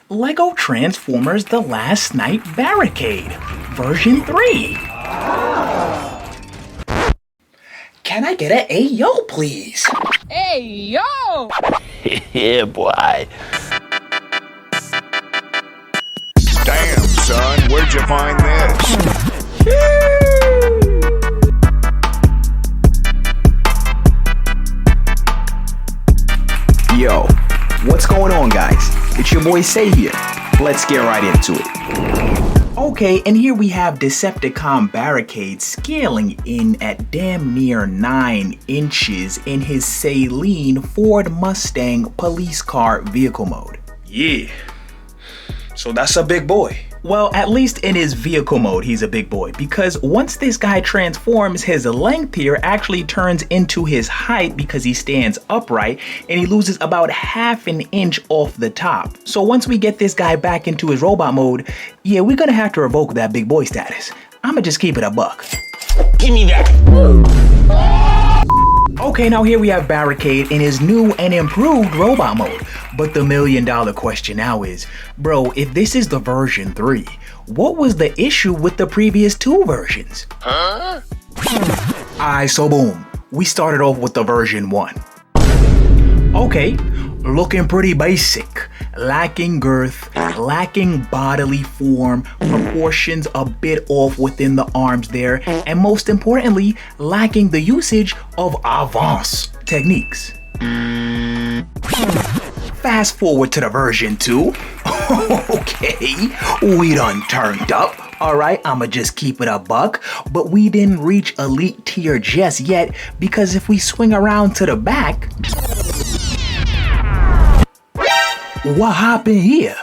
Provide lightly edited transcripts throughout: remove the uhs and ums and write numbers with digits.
Lego Transformers The Last Night Barricade, version 3. Can I get an Ayo, please? Hey, yo! Yeah, boy. Damn, son, where'd you find this? Yo, what's going on, guys? It's your boy Say here. Let's get right into it. Okay, and here we have Decepticon Barricade scaling in at damn near 9 inches in his saline Ford Mustang police car vehicle mode. Yeah, so that's a big boy. Well, at least in his vehicle mode, he's a big boy, because once this guy transforms, his length here actually turns into his height because he stands upright, and he loses about half an inch off the top. So once we get this guy back into his robot mode, yeah, we're gonna have to revoke that big boy status. I'ma just keep it a buck. Give me that. Okay, now here we have Barricade in his new and improved robot mode. But the $1 million question now is, bro, if this is the version 3, what was the issue with the previous 2 versions? Huh? Alright, so boom, we started off with the version 1. Okay, looking pretty basic. Lacking girth, lacking bodily form, proportions a bit off within the arms there, and most importantly, lacking the usage of avance techniques. Fast forward to the version 2. Okay, we done turned up. Alright, I'ma just keep it a buck, but we didn't reach elite tier just yet, because if we swing around to the back, what happened here?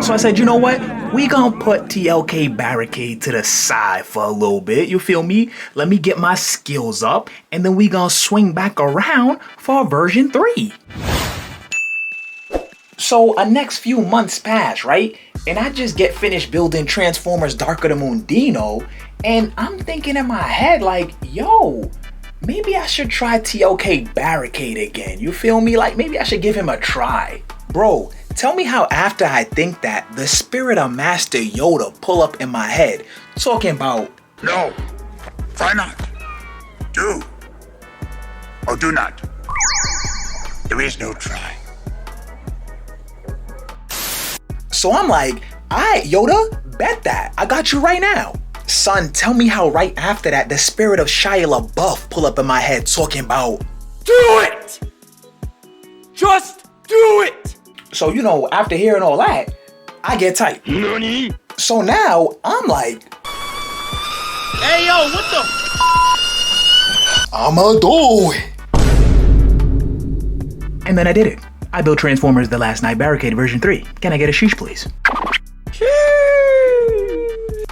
So I said, you know what? We gonna put T.L.K Barricade to the side for a little bit, you feel me? Let me get my skills up, and then we gonna swing back around for version 3. So a next few months pass, right? And I just get finished building Transformers Dark of the Moon Dino, and I'm thinking in my head like, yo, maybe I should try T.L.K Barricade again, you feel me? Like maybe I should give him a try. Bro, tell me how after I think that, the spirit of Master Yoda pull up in my head, talking about, No, try not. Do. Or do not. There is no try. so I'm like, alright Yoda, bet that, I got you right now. Son, tell me how right after that, the spirit of Shia LaBeouf pull up in my head talking about, Do it! Just do it! so you know, after hearing all that, I get tight. Nani? So now, I'm like, Hey, yo, what the? I'ma do it. And then I did it. I built Transformers The Last Night Barricade version 3. Can I get a sheesh, please?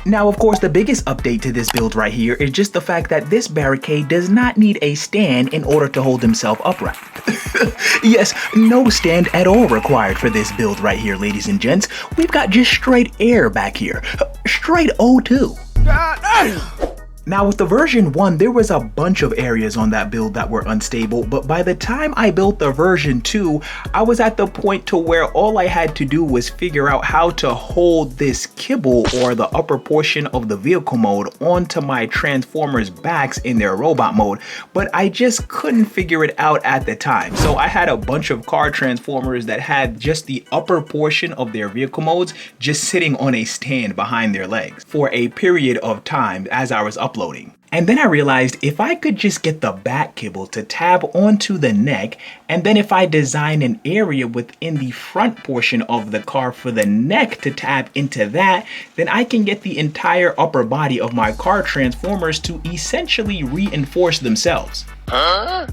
Now, of course, the biggest update to this build right here is just the fact that this barricade does not need a stand in order to hold himself upright. Yes, no stand at all required for this build right here, ladies and gents. We've got just straight air back here. Straight O2. Now with the version 1, there was a bunch of areas on that build that were unstable, but by the time I built the version 2, I was at the point to where all I had to do was figure out how to hold this kibble or the upper portion of the vehicle mode onto my Transformers backs in their robot mode, but I just couldn't figure it out at the time. So I had a bunch of car Transformers that had just the upper portion of their vehicle modes just sitting on a stand behind their legs for a period of time as I was uploading. And then I realized if I could just get the back kibble to tab onto the neck, and then if I design an area within the front portion of the car for the neck to tab into that, then I can get the entire upper body of my car Transformers to essentially reinforce themselves. Huh?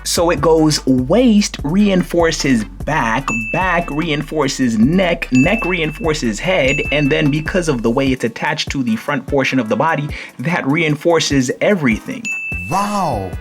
So it goes waist reinforces back, back reinforces neck, neck reinforces head, and then because of the way it's attached to the front portion of the body, that reinforces everything. Wow.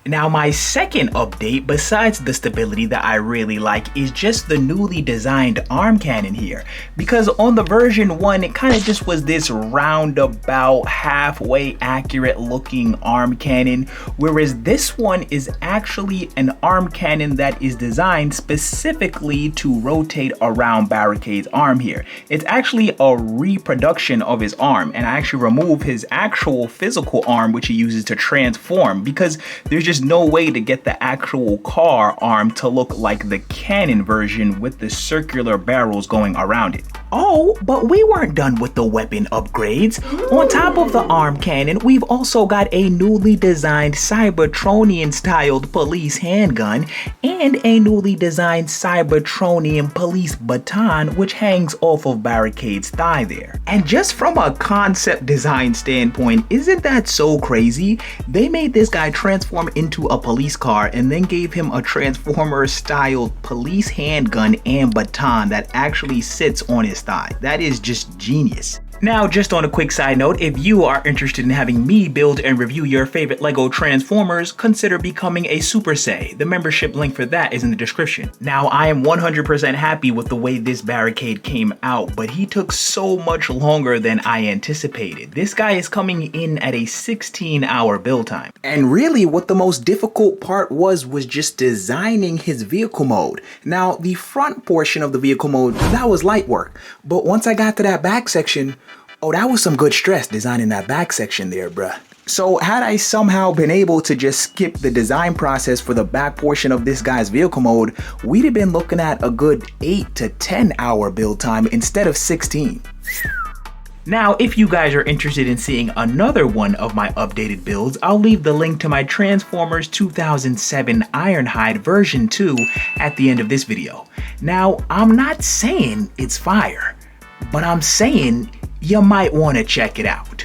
Now my second update, besides the stability that I really like, is just the newly designed arm cannon here. Because on the version 1, it kind of just was this roundabout, halfway accurate looking arm cannon, whereas this one is actually an arm cannon that is designed specifically to rotate around Barricade's arm here. It's actually a reproduction of his arm, and I actually remove his actual physical arm, which he uses to transform, because there's just no way to get the actual car arm to look like the cannon version with the circular barrels going around it. Oh, but we weren't done with the weapon upgrades. On top of the arm cannon, we've also got a newly designed Cybertronian styled police handgun and a newly designed Cybertronian police baton, which hangs off of Barricade's thigh there. And just from a concept design standpoint, isn't that so crazy? They made this guy transform into a police car and then gave him a Transformer styled police handgun and baton that actually sits on his thigh. That is just genius. Now, just on a quick side note, if you are interested in having me build and review your favorite Lego Transformers, consider becoming a Super Say. The membership link for that is in the description. Now, I am 100% happy with the way this Barricade came out, but he took so much longer than I anticipated. This guy is coming in at a 16-hour build time. And really, what the most difficult part was just designing his vehicle mode. Now, the front portion of the vehicle mode, that was light work, but once I got to that back section, oh, that was some good stress designing that back section there, bruh. So had I somehow been able to just skip the design process for the back portion of this guy's vehicle mode, we'd have been looking at a good 8 to 10 hour build time instead of 16. Now, if you guys are interested in seeing another one of my updated builds, I'll leave the link to my Transformers 2007 Ironhide version 2 at the end of this video. Now, I'm not saying it's fire, but I'm saying you might want to check it out.